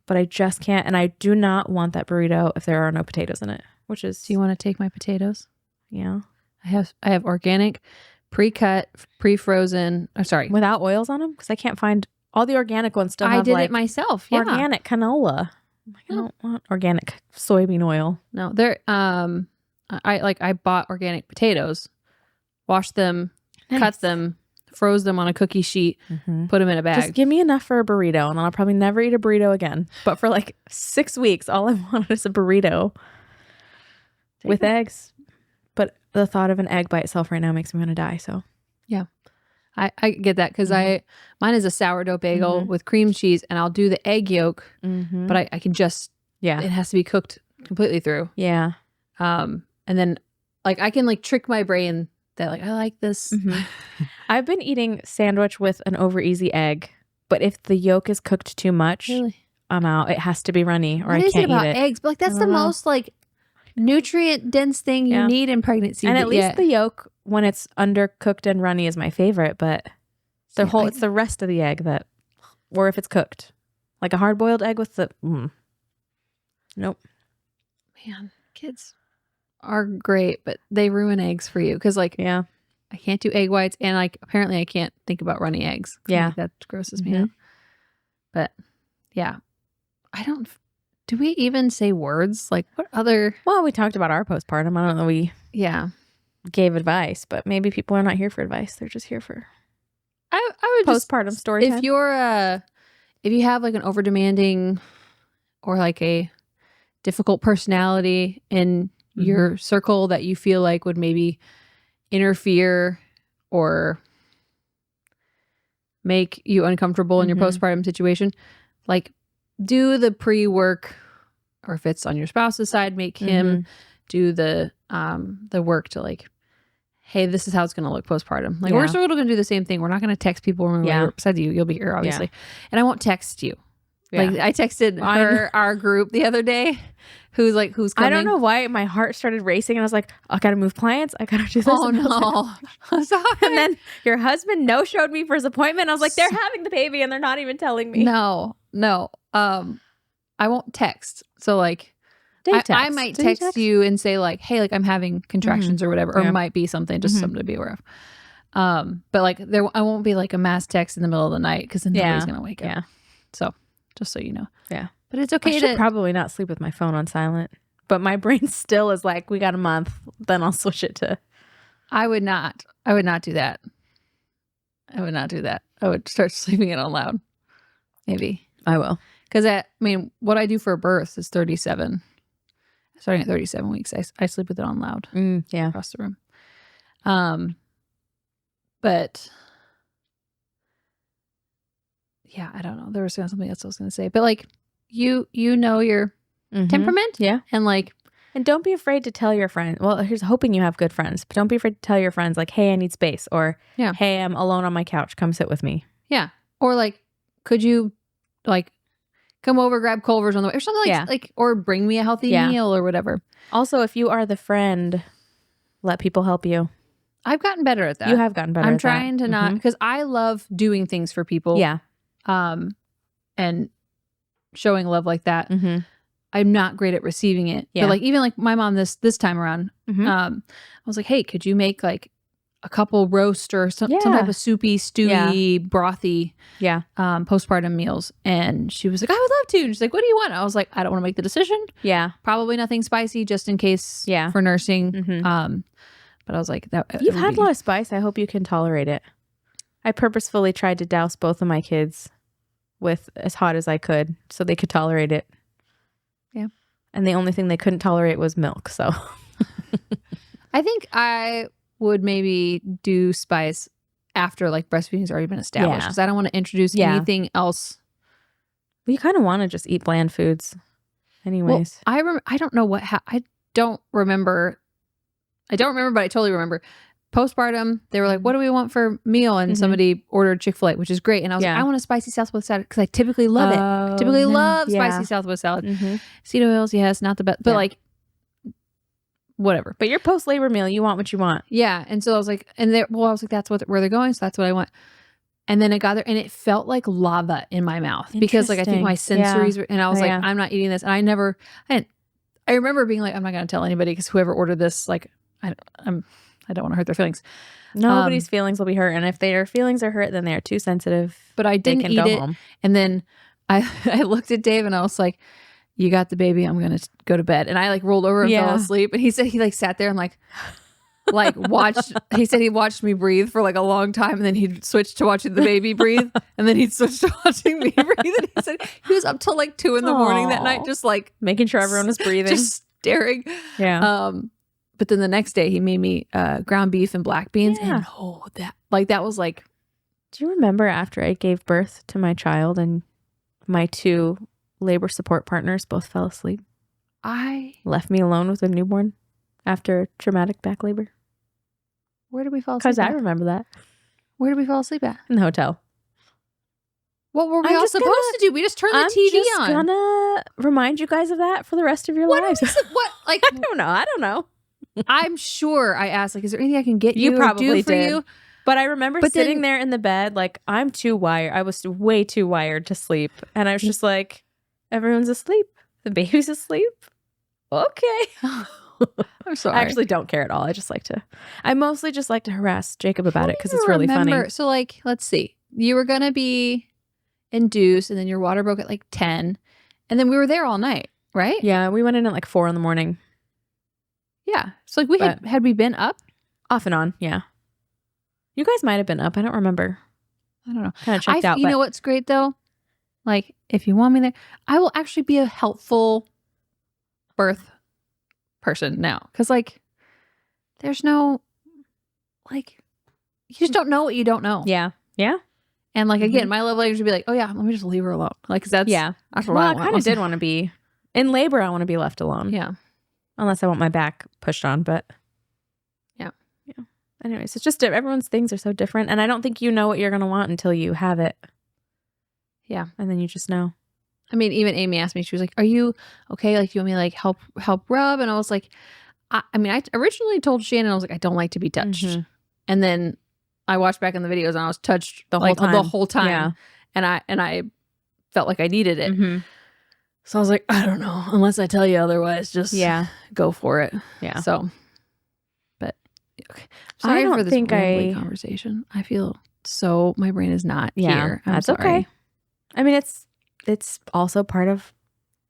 But I just can't, and I do not want that burrito if there are no potatoes in it. Which is, do you want to take my potatoes? Yeah, I have organic, pre-cut, pre-frozen. Oh, sorry, without oils on them because I can't find. All the organic ones still have I did it myself. Yeah. Organic canola. I don't want organic soybean oil. No, they're I bought organic potatoes, washed them, cut them, froze them on a cookie sheet, put them in a bag. Just give me enough for a burrito and then I'll probably never eat a burrito again. But for like 6 weeks, all I wanted is a burrito with eggs. But the thought of an egg by itself right now makes me want to die. So yeah. I get that because mine is a sourdough bagel with cream cheese and I'll do the egg yolk, but I can just, it has to be cooked completely through. Yeah. And then like I can like trick my brain that like, I like this. I've been eating sandwich with an over easy egg, but if the yolk is cooked too much, I'm out. It has to be runny or I can't eat it. What is it about eggs? But like that's the most like nutrient dense thing you need in pregnancy. And at least the yolk, when it's undercooked and runny, is my favorite, but it's the rest of the egg that, or if it's cooked, like a hard boiled egg with the, nope. Man, kids are great, but they ruin eggs for you because like, I can't do egg whites and like apparently I can't think about runny eggs. Yeah, like, that grosses me out. But yeah, do we even say words? Like what other? Well, we talked about our postpartum. I don't know. gave advice, but maybe people are not here for advice. They're just here for I would postpartum story time. If you have like an over demanding or like a difficult personality in your circle that you feel like would maybe interfere or make you uncomfortable in your postpartum situation, like do the pre-work, or if it's on your spouse's side, make him do the work to like, hey, this is how it's going to look postpartum. Like we're still going to do the same thing. We're not going to text people when we're beside you. You'll be here, obviously. And I won't text you. Like I texted our group the other day who's coming. I don't know why my heart started racing and I was like, I gotta move plants. I gotta do this. Oh no. I'm sorry. And then your husband no-showed me for his appointment. I was like, they're having the baby and they're not even telling me. No. I won't text. So like I might text you and say like, hey, like I'm having contractions or whatever, or it might be something, just something to be aware of. But like I won't be like a mass text in the middle of the night because then nobody's gonna wake up. Yeah. So just so you know. Yeah. But it's okay I should probably not sleep with my phone on silent. But my brain still is like, we got a month, then I'll switch it to. I would not do that. I would start sleeping it on loud. Maybe. I will. Because what I do for a birth is 37. Starting at 37 weeks, I sleep with it on loud. Across the room. But yeah, I don't know. There was something else I was going to say. But like, you know your temperament. Yeah. And don't be afraid to tell your friends. Well, here's hoping you have good friends. But don't be afraid to tell your friends like, hey, I need space. Or, hey, I'm alone on my couch. Come sit with me. Yeah. Or like, could you like come over, grab Culver's on the way or something like, or bring me a healthy meal or whatever. Also, if you are the friend, let people help you. I've gotten better at that. You have gotten better I'm at trying that. to not, because I love doing things for people. Yeah. And showing love like that. I'm not great at receiving it. But like, even like my mom this time around, I was like, hey, could you make like a couple roast or some type of soupy, stewy, brothy postpartum meals? And she was like, I would love to. And she's like, what do you want? I was like, I don't want to make the decision. Yeah. Probably nothing spicy just in case for nursing. But I was like, you've had a lot of spice. I hope you can tolerate it. I purposefully tried to douse both of my kids with as hot as I could so they could tolerate it. Yeah. And the only thing they couldn't tolerate was milk. So I think I would maybe do spice after like breastfeeding's already been established, because I don't want to introduce anything else. Well, you kind of want to just eat bland foods anyways. Well, I don't know I don't remember, but I totally remember. Postpartum, they were like, what do we want for meal? And somebody ordered Chick-fil-A, which is great. And I was like, I want a spicy Southwest salad, because I typically love it. I typically love spicy Southwest salad. Seed oils, yes, not the best. But like, whatever. But your post-labor meal, you want what you want. Yeah. And so I was like, I was like, that's where they're going. So that's what I want. And then it got there and it felt like lava in my mouth, because like, I think my sensories were, and I was like, I'm not eating this. And I remember being like, I'm not going to tell anybody, because whoever ordered this, like, I don't want to hurt their feelings. Nobody's feelings will be hurt. And if their feelings are hurt, then they're too sensitive. But I didn't eat it. Home. And then I looked at Dave and I was like, you got the baby. I'm going to go to bed. And I like rolled over and fell asleep. And he said he like sat there and like watched. He said he watched me breathe for like a long time. And then he'd switch to watching the baby breathe. And then he'd switch to watching me breathe. And he said he was up till like 2 a.m. that night, just like making sure everyone was breathing. Just staring. Yeah. But then the next day he made me ground beef and black beans. And that was like. Do you remember after I gave birth to my child and my 2 labor support partners both fell asleep? I left me alone with a newborn after traumatic back labor. Where did we fall asleep? Because I remember that. Where did we fall asleep at? In the hotel. What were we all supposed to do? We just turned the TV on. I'm gonna remind you guys of that for the rest of your lives. What? Like, I don't know. I'm sure I asked, like, is there anything I can get you probably or do for did. you? But I remember sitting there in the bed, like, I'm too wired. I was way too wired to sleep. And I was just like, everyone's asleep. The baby's asleep. Okay. I'm sorry. I actually don't care at all. I mostly just like to harass Jacob about it because it's really funny. So, like, let's see. You were going to be induced, and then your water broke at like 10. And then we were there all night, right? Yeah, we went in at like 4 a.m. Yeah. So like had we been up? Off and on. Yeah. You guys might have been up. I don't remember. I don't know. Kind of checked out. You know what's great though? Like, if you want me there, I will actually be a helpful birth person now. Because, like, there's no, like, you just don't know what you don't know. Yeah. Yeah. And, like, again, my love language would be like, oh, yeah, let me just leave her alone. Like, because that's what I kind of did want to be in labor. I want to be left alone. Yeah. Unless I want my back pushed on. But yeah. Anyways, it's just everyone's things are so different. And I don't think you know what you're going to want until you have it. Yeah. And then you just know. I mean, even Amy asked me, she was like, are you okay? Like, do you want me to, like, help rub? And I was like, I originally told Shannon, I was like, I don't like to be touched. Mm-hmm. And then I watched back in the videos and I was touched the whole time. Yeah. And I felt like I needed it. Mm-hmm. So I was like, I don't know. Unless I tell you otherwise, just go for it. Yeah. So, but okay. Sorry I don't for this think rambly conversation. I feel so, my brain is not here. That's sorry. okay. I mean, it's also part of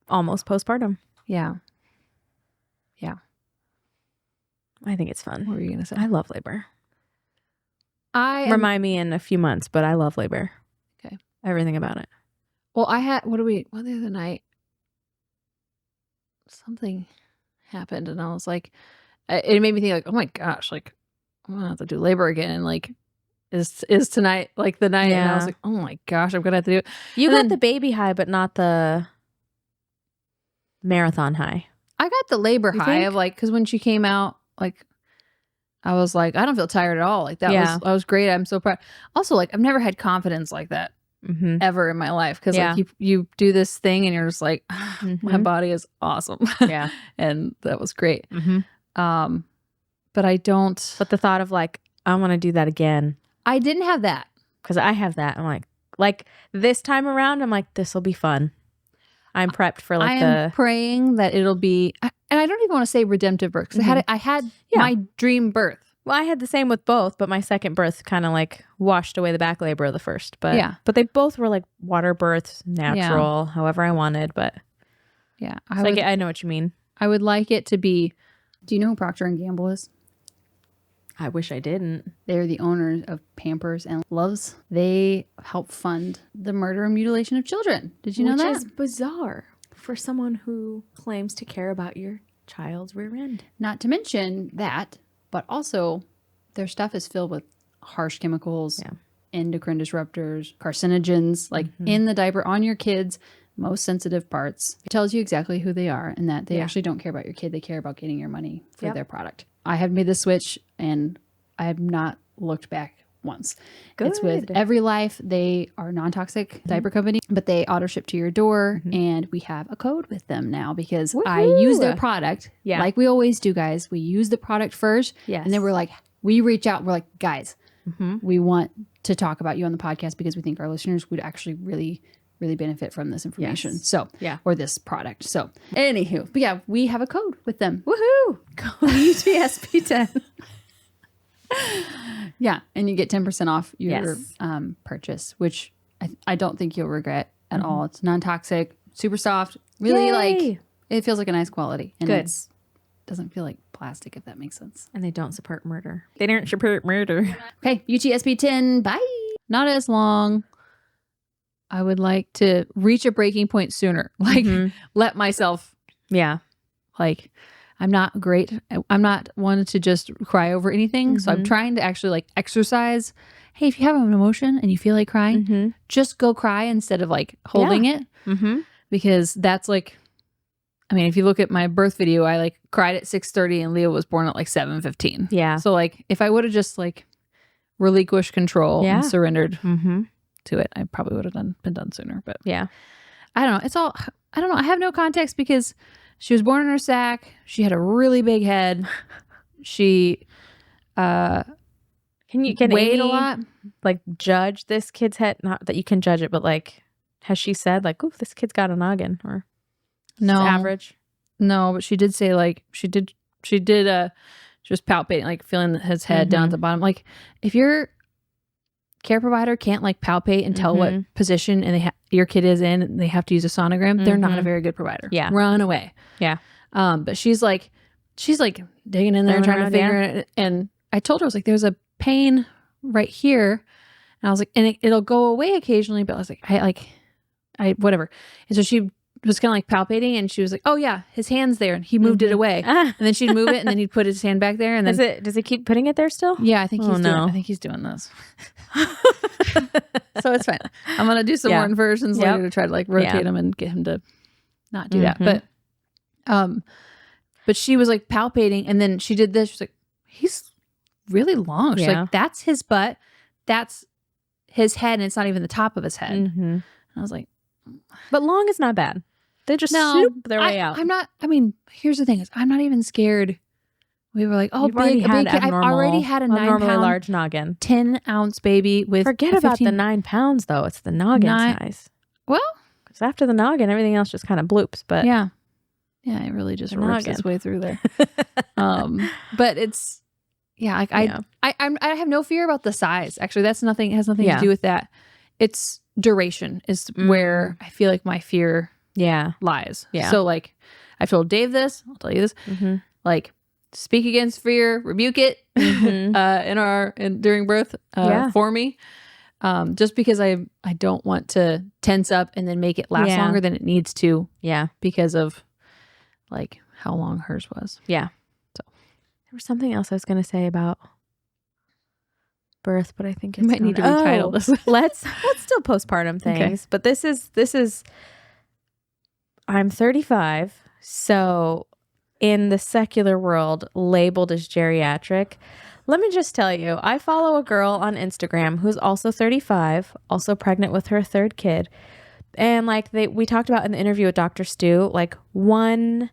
almost postpartum. Yeah. Yeah. I think it's fun. What were you going to say? I love labor. Remind me in a few months, but I love labor. Okay. Everything about it. Well, I had, the other night, something happened and I was like, it made me think like, oh my gosh, like I'm gonna have to do labor again. And like, is tonight like the night? And I was like, oh my gosh, I'm gonna have to do it. You got the baby high, but not the marathon high. I got the labor high of like, because when she came out, like I was like, I don't feel tired at all. Like that was great. I'm so proud. Also, like I've never had confidence like that ever in my life. Because like you do this thing and you're just like, my body is awesome. Yeah. And that was great. But I don't. But the thought of like, I want to do that again. I didn't have that. Because I have that. I'm like this time around, I'm like, this will be fun. I'm prepped for like I am praying that it'll be, and I don't even want to say redemptive birth because I had my dream birth. Well, I had the same with both, but my second birth kind of like washed away the back labor of the first. But but they both were like water births, natural, however I wanted. But yeah, I know what you mean. I would like it to be. Do you know who Procter & Gamble is? I wish I didn't. They're the owners of Pampers and Loves. They help fund the murder and mutilation of children. Did you know that? Which is bizarre for someone who claims to care about your child's rear end. Not to mention that, but also their stuff is filled with harsh chemicals, endocrine disruptors, carcinogens, like in the diaper on your kids' most sensitive parts. It tells you exactly who they are and that they actually don't care about your kid. They care about getting your money for their product. I have made the switch and I have not looked back once. Good. It's with Every Life. They are a non-toxic diaper company, but they auto ship to your door and we have a code with them now because I use their product like we always do, guys. We use the product first and then we're like, we reach out. We're like, guys, we want to talk about you on the podcast because we think our listeners would actually really benefit from this information. So, or this product. So, anywho, but yeah, we have a code with them. Woohoo! Code UTSP10. Yeah, and you get 10% off your purchase, which I don't think you'll regret at all. It's non-toxic, super soft, really like it feels like a nice quality, and it doesn't feel like plastic, if that makes sense. And they don't support murder. They don't support murder. Okay, UTSP10. Bye. Not as long. I would like to reach a breaking point sooner. Like let myself. Yeah. Like I'm not great. I'm not one to just cry over anything. So I'm trying to actually like exercise. Hey, if you have an emotion and you feel like crying, just go cry instead of like holding it. Because that's like, I mean, if you look at my birth video, I like cried at 6:30 and Leo was born at like 7:15. Yeah. So like if I would have just like relinquished control and surrendered to it, I probably would have been done sooner. But yeah, I don't know. It's all, I don't know. I have no context because she was born in her sack. She had a really big head. She can weighed Amy, a lot. Like judge this kid's head? Not that you can judge it, but like, has she said like, "Ooh, this kid's got a noggin," or no average? No, but she did say like she was palpating, like feeling his head down at the bottom. Like if your care provider can't like palpate and tell what position and your kid is in, and they have to use a sonogram, they're not a very good provider. Yeah. Run away. Yeah. But she's like digging in there trying to figure it. And I told her, I was like, there's a pain right here. And I was like, and it'll go away occasionally, but I was like, I whatever. And so she was kind of like palpating, and she was like, oh yeah, his hand's there, and he moved it away. And then she'd move it, and then he'd put his hand back there, and then does it keep putting it there still? Yeah, I think I think he's doing this. So it's fine. I'm gonna do some more inversions later to try to like rotate him and get him to not do that. But she was like palpating, and then she did this. She's like, he's really long. She's like, that's his butt, that's his head, and it's not even the top of his head. And I was like, but long is not bad. They just swoop their way out. I'm not. I mean, here's the thing: is I'm not even scared. We were like, oh, You've already had I've already had a 9-pound, large noggin, 10-ounce baby with. Forget about the 9 pounds though. It's the noggin size. Well, because after the noggin, everything else just kind of bloops. But yeah, it really just rips its way through there. But it's I have no fear about the size. Actually, that's nothing. It has nothing to do with that. It's duration is where I feel like my fear lies. Yeah. So like I told Dave this, I'll tell you this, like speak against fear, rebuke it during birth for me. Just because I don't want to tense up and then make it last longer than it needs to. Yeah. Because of like how long hers was. Yeah. So there was something else I was going to say about birth, but I think you might need to retitle this. let's still postpartum things. Okay. But this is I'm 35, so in the secular world labeled as geriatric. Let me just tell you, I follow a girl on Instagram who's also 35, also pregnant with her 3rd kid. And like we talked about in the interview with Dr. Stu, like one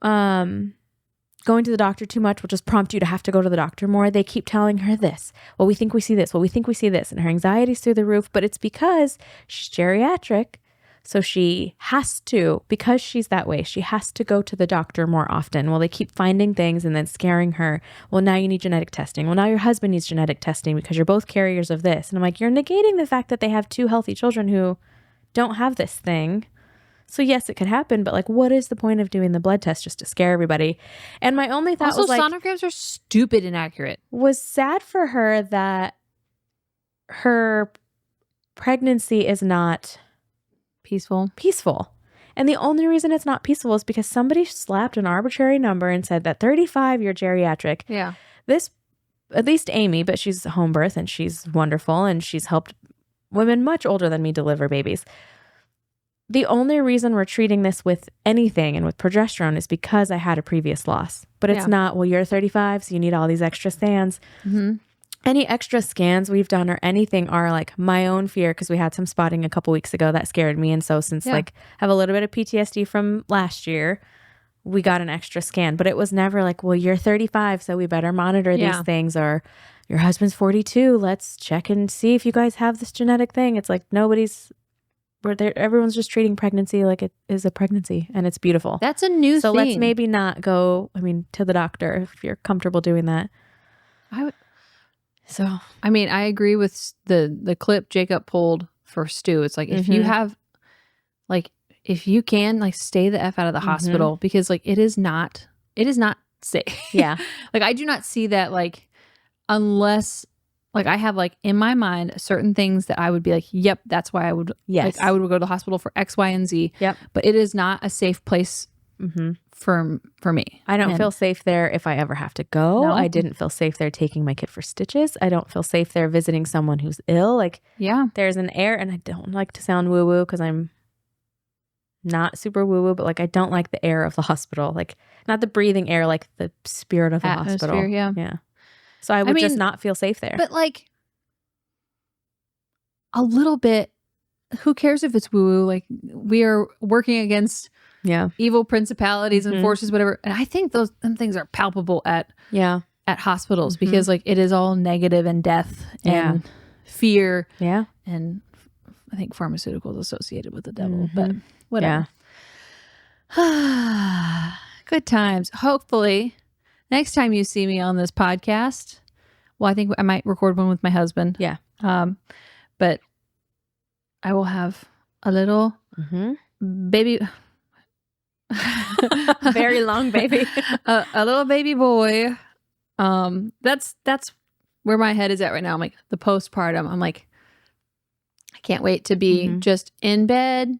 going to the doctor too much will just prompt you to have to go to the doctor more. They keep telling her this. Well, we think we see this. Well, we think we see this. And her anxiety's through the roof. But it's because she's geriatric. So she has to, because she's that way, she has to go to the doctor more often. Well, they keep finding things and then scaring her. Well, now you need genetic testing. Well, now your husband needs genetic testing because you're both carriers of this. And I'm like, you're negating the fact that they have 2 healthy children who don't have this thing. So yes, it could happen, but like, what is the point of doing the blood test just to scare everybody? And my only thought was like, sonograms are stupid inaccurate. Was sad for her that her pregnancy is not peaceful. And the only reason it's not peaceful is because somebody slapped an arbitrary number and said that 35, you're geriatric. Yeah. This, at least Amy, but she's home birth and she's wonderful and she's helped women much older than me deliver babies. The only reason we're treating this with anything and with progesterone is because I had a previous loss. But it's not, well, you're 35, so you need all these extra scans. Any extra scans we've done or anything are like my own fear, because we had some spotting a couple weeks ago that scared me. And so since like I have a little bit of PTSD from last year, we got an extra scan. But it was never like, well, you're 35, so we better monitor these things. Or your husband's 42, let's check and see if you guys have this genetic thing. It's like everyone's just treating pregnancy like it is a pregnancy, and it's beautiful. That's a new thing. So let's maybe not go, to the doctor if you're comfortable doing that. I mean, I agree with the clip Jacob pulled for Stu. It's like, if you have, like, if you can, like, stay the F out of the hospital, because like, it is not safe. Yeah. Like, I do not see that, like, unless, like, I have, like, in my mind, certain things that I would be like, yep, that's why I would, like, I would go to the hospital for X, Y, and Z. Yep. But it is not a safe place for me. I don't feel safe there if I ever have to go. No. I didn't feel safe there taking my kid for stitches. I don't feel safe there visiting someone who's ill. Like, there's an air, and I don't like to sound woo-woo because I'm not super woo-woo, but like, I don't like the air of the hospital. Like, not the breathing air, like the spirit of the hospital. Yeah. So I would just not feel safe there. But like, a little bit, who cares if it's woo-woo? Like, we are working against evil principalities and forces, whatever. And I think them things are palpable at hospitals, because like, it is all negative and death and fear. Yeah. And I think pharmaceuticals associated with the devil, but whatever. Yeah. Good times. Hopefully next time you see me on this podcast, well, I think I might record one with my husband. Yeah. But I will have a little baby, very long baby, a little baby boy That's where my head is at right now. I'm like, the postpartum. I'm like, I can't wait to be just in bed,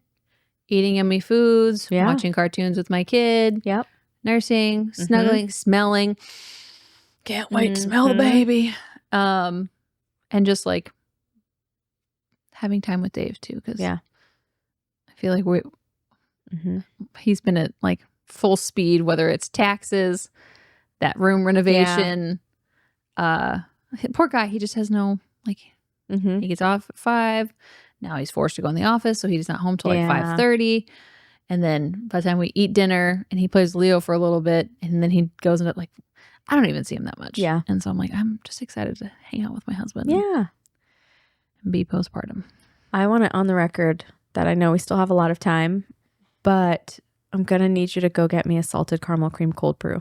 eating yummy foods, watching cartoons with my kid. Yep. Nursing, snuggling, smelling. Can't wait to smell the baby. And just like having time with Dave too, because I feel like he's been at like full speed, whether it's taxes, that room renovation. Poor guy, he just has no like. He gets off at 5. Now he's forced to go in the office, so he's not home till like 5:30. And then by the time we eat dinner, and he plays Leo for a little bit, and then he goes into like, I don't even see him that much. Yeah. And so I'm like, I'm just excited to hang out with my husband. Yeah. And be postpartum. I want it on the record that I know we still have a lot of time, but I'm going to need you to go get me a salted caramel cream cold brew.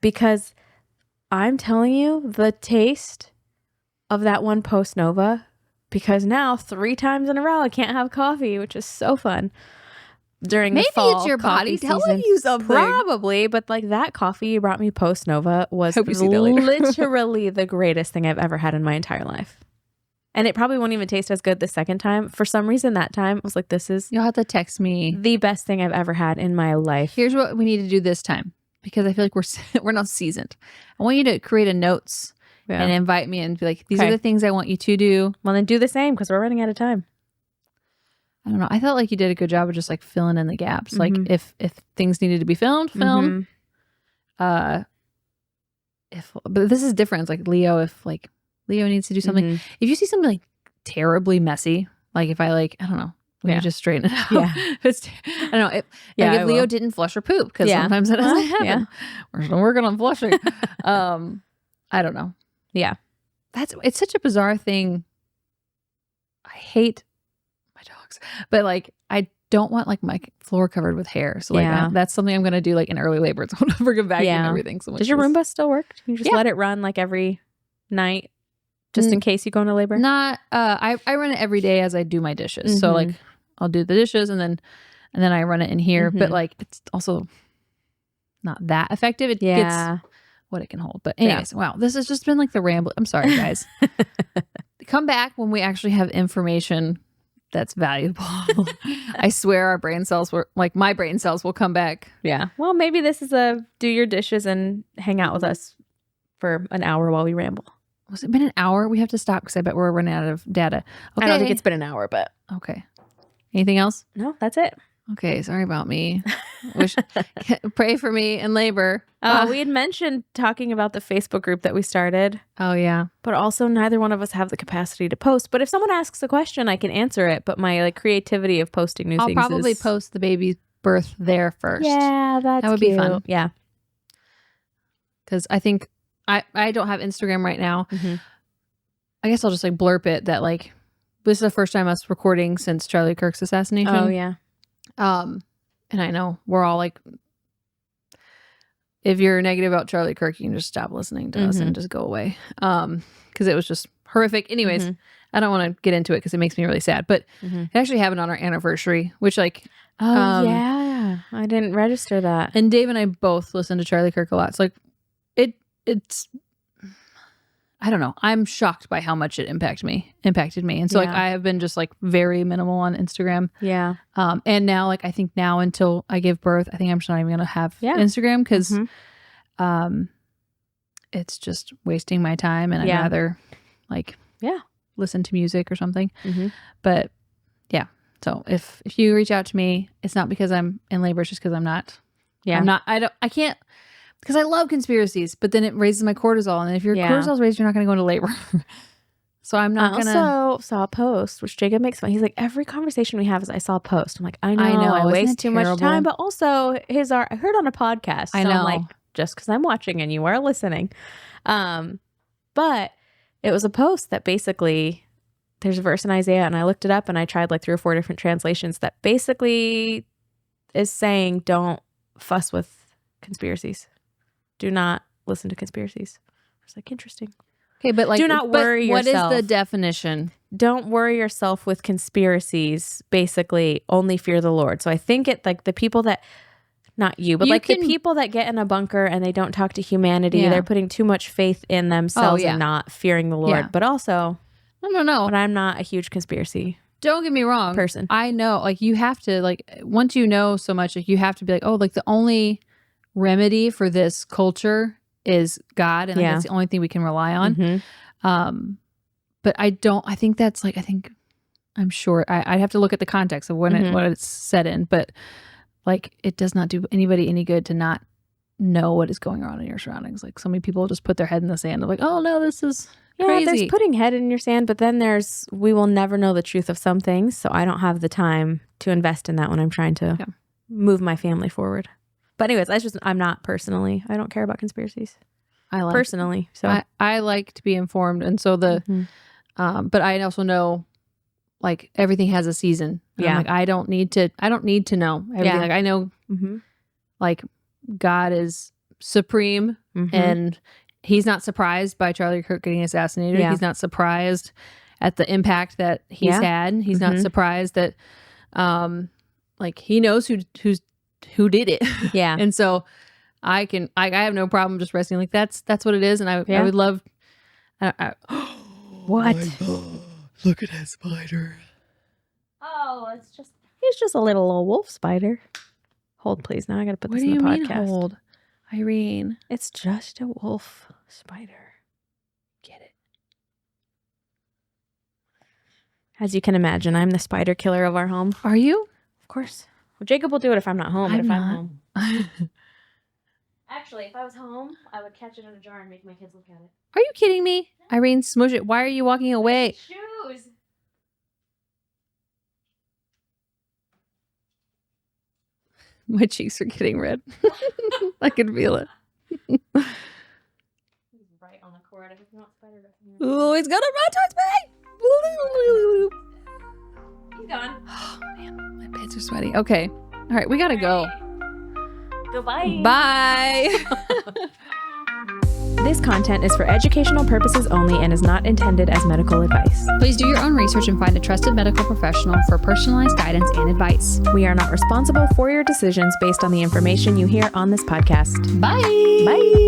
Because I'm telling you, the taste of that one post Nova, because now 3 times in a row I can't have coffee, which is so fun. During maybe the fall it's your body season. telling you something. Probably, but like that coffee you brought me post Nova was literally the greatest thing I've ever had in my entire life. And it probably won't even taste as good the second time. For some reason that time I was like, this is you'll have to text me the best thing I've ever had in my life. Here's what we need to do this time, because I feel like we're not seasoned. I want you to create a notes and invite me and be like, these are the things I want you to do. Well, then do the same, because we're running out of time. I don't know. I felt like you did a good job of just like filling in the gaps. Like if things needed to be filmed. But this is different. It's like Leo, if like Leo needs to do something. If you see something like terribly messy, like if I like, I don't know, we just straighten it out. Yeah. I don't know. Like if Leo didn't flush or poop, because sometimes that doesn't happen. Yeah. We're still working on flushing. I don't know. Yeah. It's such a bizarre thing. I hate my dogs, but like I don't want like my floor covered with hair. So like that's something I'm gonna do like in early labor. It's when I vacuum everything. So does your Roomba still work? Can you just let it run like every night, just in case you go into labor? Not. I run it every day as I do my dishes. So like I'll do the dishes and then I run it in here. But like it's also not that effective. It gets what it can hold. But anyways, wow, this has just been like the ramble. I'm sorry, guys. Come back when we actually have information that's valuable. I swear our brain cells were like, my brain cells will come back. Yeah. Well, maybe this is a do your dishes and hang out with us for an hour while we ramble. Was it been an hour? We have to stop because I bet we're running out of data. Okay. I don't think it's been an hour, but okay. Anything else? No, that's it. Okay, sorry about me. Pray for me in labor. We had mentioned talking about the Facebook group that we started. Oh, yeah. But also neither one of us have the capacity to post. But if someone asks a question, I can answer it. But my like creativity of posting new things I'll probably post the baby's birth there first. Yeah, that would be fun. Yeah. Because I think I don't have Instagram right now. I guess I'll just like blurb it that like this is the first time us recording since Charlie Kirk's assassination. Oh, yeah. And I know we're all like, if you're negative about Charlie Kirk, you can just stop listening to us and just go away. Because it was just horrific. Anyways, I don't want to get into it because it makes me really sad. But it actually happened on our anniversary, which like, yeah, I didn't register that. And Dave and I both listen to Charlie Kirk a lot. So like, it's. I don't know. I'm shocked by how much it impacted me. And so like I have been just like very minimal on Instagram. Yeah. And now like I think now until I give birth, I think I'm just not even going to have Instagram because it's just wasting my time and I'd rather like listen to music or something. But yeah. So if you reach out to me, it's not because I'm in labor, it's just because I'm not. Yeah. I can't. Because I love conspiracies, but then it raises my cortisol. And if your cortisol's raised, you're not going to go into labor. So I'm not going to. I also saw a post, which Jacob makes fun. He's like, every conversation we have is I saw a post. I'm like, I know I waste too much time. But also, I heard on a podcast. So I know. I'm like, just because I'm watching and you are listening. But it was a post that basically, there's a verse in Isaiah, and I looked it up and I tried like 3 or 4 different translations that basically is saying, don't fuss with conspiracies. Do not listen to conspiracies. I was like, interesting. Okay, but like, do not worry yourself. What is the definition? Don't worry yourself with conspiracies. Basically, only fear the Lord. So I think it like the people that not you, but like the people that get in a bunker and they don't talk to humanity. They're putting too much faith in themselves and not fearing the Lord. But also, I don't know. But I'm not a huge conspiracy. Don't get me wrong. Person. I know, like, you have to, like, once you know so much, like, you have to be like, oh, like, the only remedy for this culture is God. And like, that's the only thing we can rely on. But I'm sure I'd have to look at the context of when what it's set in. But like, it does not do anybody any good to not know what is going on in your surroundings. Like, so many people just put their head in the sand. They're like, oh no, this is crazy. There's putting head in your sand, but then we will never know the truth of some things. So I don't have the time to invest in that when I'm trying to move my family forward. But anyways, I'm not personally, I don't care about conspiracies. Personally. So I like to be informed. And so but I also know, like, everything has a season. And I'm like, I don't need to know everything. Like, I know, like, God is supreme and he's not surprised by Charlie Kirk getting assassinated. He's not surprised at the impact that he's had. He's not surprised that, like, he knows who did it. Yeah. And so I have no problem just resting. Like, that's what it is. And I would love, what? Look at that spider. Oh, he's just a little wolf spider. Hold, please. Now I got to put this in the podcast. Hold? Irene. It's just a wolf spider. Get it. As you can imagine, I'm the spider killer of our home. Are you? Of course. Well, Jacob will do it if I'm not home. I'm home. Actually, if I was home, I would catch it in a jar and make my kids look at it. Are you kidding me? Irene, smush it. Why are you walking away? Shoes. My cheeks are getting red. I can feel it. He's right on the cord. Oh, he's gonna run towards me. He's gone. Oh, man. My pants are sweaty. Okay. All right. We gotta go. Goodbye. Bye. This content is for educational purposes only and is not intended as medical advice. Please do your own research and find a trusted medical professional for personalized guidance and advice. We are not responsible for your decisions based on the information you hear on this podcast. Bye. Bye.